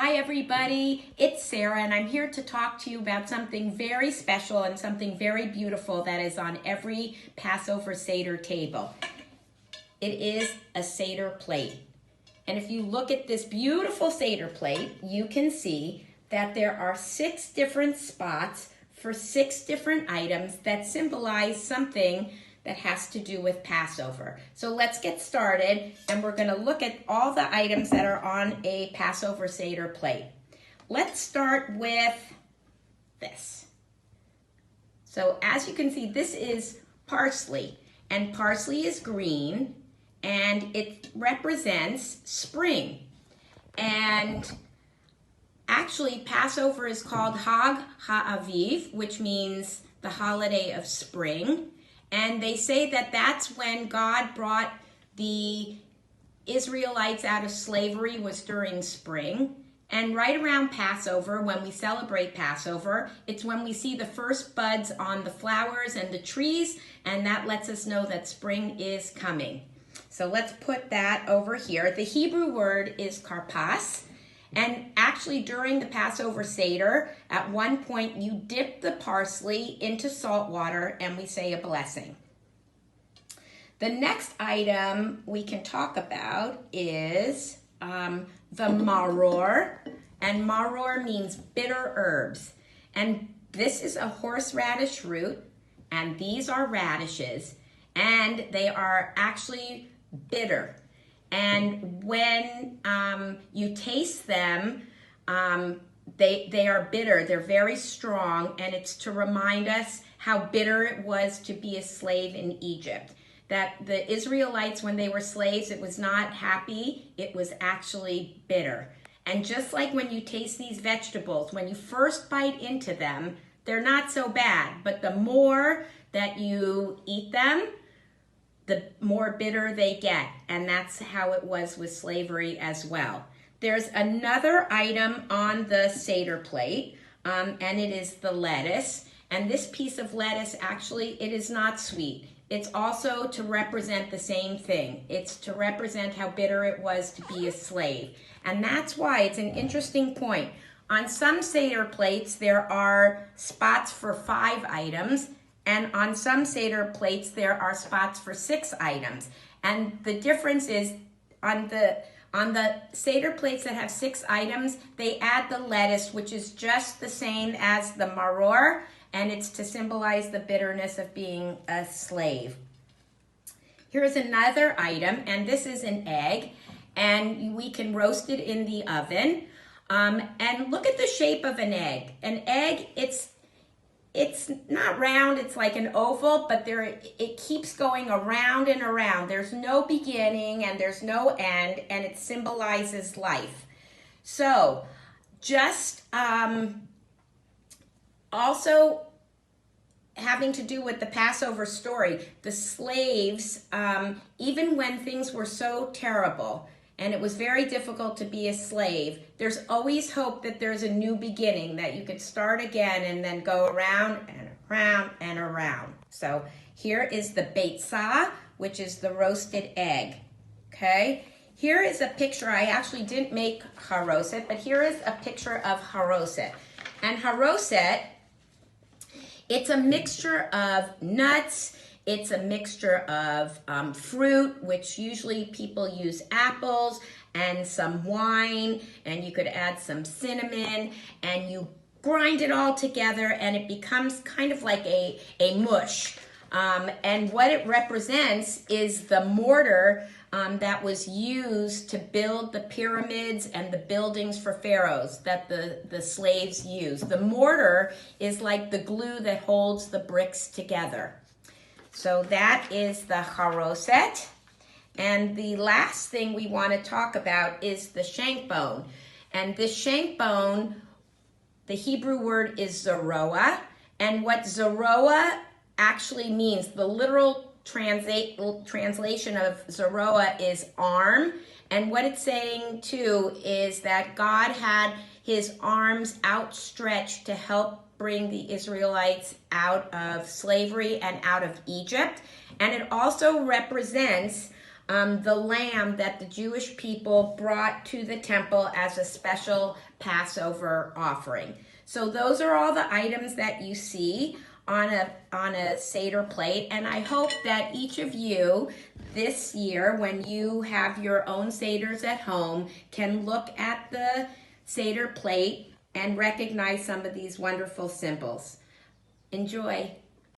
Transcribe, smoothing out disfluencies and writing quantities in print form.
Hi everybody, it's Sara and I'm here to talk to you about something very special and something very beautiful that is on every Passover Seder table. It is a Seder plate. And if you look at this beautiful Seder plate, you can see that there are 6 different spots for 6 different items that symbolize something that has to do with Passover. So let's get started, and we're going to look at all the items that are on a Passover Seder plate. Let's start with this. So as you can see, this is parsley, and parsley is green, and it represents spring. And actually, Passover is called Hag HaAviv, which means the holiday of spring. And they say that that's when God brought the Israelites out of slavery, was during spring. And right around Passover, when we celebrate Passover, it's when we see the first buds on the flowers and the trees, and that lets us know that spring is coming. So let's put that over here. The Hebrew word is karpas. And actually, during the Passover Seder, at one point, you dip the parsley into salt water and we say a blessing. The next item we can talk about is the maror. And maror means bitter herbs. And this is a horseradish root, and these are radishes. And they are actually bitter. And when you taste them, they are bitter. They're very strong, and it's to remind us how bitter it was to be a slave in Egypt. That the Israelites, when they were slaves, it was not happy. It was actually bitter. And just like when you taste these vegetables, when you first bite into them, they're not so bad. But the more that you eat them, the more bitter they get. And that's how it was with slavery as well. There's another item on the Seder plate, and it is the lettuce. And this piece of lettuce, actually, it is not sweet. It's also to represent the same thing. It's to represent how bitter it was to be a slave. And that's why it's an interesting point. On some Seder plates, there are spots for 5 items. And on some Seder plates, there are spots for 6 items. And the difference is on the Seder plates that have 6 items, they add the lettuce, which is just the same as the maror, and it's to symbolize the bitterness of being a slave. Here's another item, and this is an egg, and we can roast it in the oven. And look at the shape of an egg. An egg, it's not round, it's like an oval, but it keeps going around and around. There's no beginning and there's no end, and it symbolizes life. So just also having to do with the Passover story, the slaves, even when things were so terrible, and it was very difficult to be a slave, there's always hope that there's a new beginning, that you could start again and then go around and around and around. So here is the beitzah, which is the roasted egg. Okay? Here is a picture. I actually didn't make charoset, but here is a picture of charoset. And charoset, it's a mixture of nuts. It's a mixture of fruit, which usually people use apples, and some wine, and you could add some cinnamon, and you grind it all together, and it becomes kind of like a mush. And what it represents is the mortar that was used to build the pyramids and the buildings for pharaohs that the slaves used. The mortar is like the glue that holds the bricks together. So that is the charoset. And the last thing we want to talk about is the shank bone. And this shank bone, the Hebrew word is zeroah. And what zeroah actually means, the literal translation of zeroah is arm. And what it's saying too is that God had his arms outstretched to help bring the Israelites out of slavery and out of Egypt. And it also represents the lamb that the Jewish people brought to the temple as a special Passover offering. So those are all the items that you see on a Seder plate, and I hope that each of you this year, when you have your own Seders at home, can look at the Seder plate and recognize some of these wonderful symbols. Enjoy.